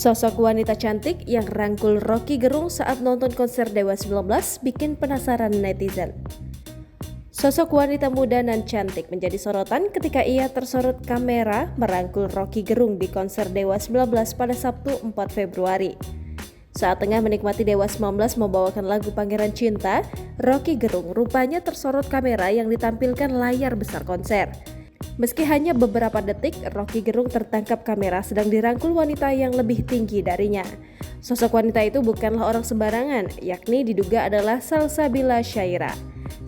Sosok wanita cantik yang rangkul Roky Gerung saat nonton konser Dewa 19 bikin penasaran netizen. Sosok wanita muda dan cantik menjadi sorotan ketika ia tersorot kamera merangkul Roky Gerung di konser Dewa 19 pada Sabtu 4 Februari. Saat tengah menikmati Dewa 19 membawakan lagu Pangeran Cinta, Roky Gerung rupanya tersorot kamera yang ditampilkan layar besar konser. Meski hanya beberapa detik, Roky Gerung tertangkap kamera sedang dirangkul wanita yang lebih tinggi darinya. Sosok wanita itu bukanlah orang sembarangan, yakni diduga adalah Salsabila Syaira.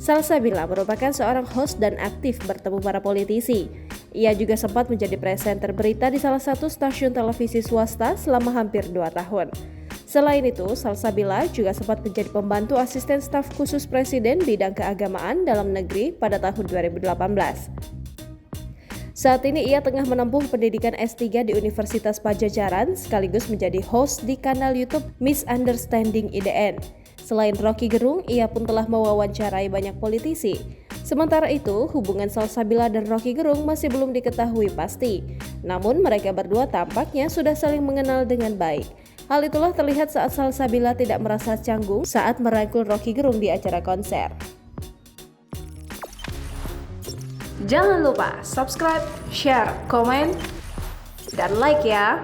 Salsabila merupakan seorang host dan aktif bertemu para politisi. Ia juga sempat menjadi presenter berita di salah satu stasiun televisi swasta selama hampir 2 tahun. Selain itu, Salsabila juga sempat menjadi pembantu asisten staf khusus Presiden bidang keagamaan dalam negeri pada tahun 2018. Saat ini ia tengah menempuh pendidikan S3 di Universitas Padjadjaran sekaligus menjadi host di kanal YouTube Misunderstanding IDN. Selain Roky Gerung, ia pun telah mewawancarai banyak politisi. Sementara itu, hubungan Salsabila dan Roky Gerung masih belum diketahui pasti. Namun mereka berdua tampaknya sudah saling mengenal dengan baik. Hal itulah terlihat saat Salsabila tidak merasa canggung saat merangkul Roky Gerung di acara konser. Jangan lupa subscribe, share, komen, dan like ya!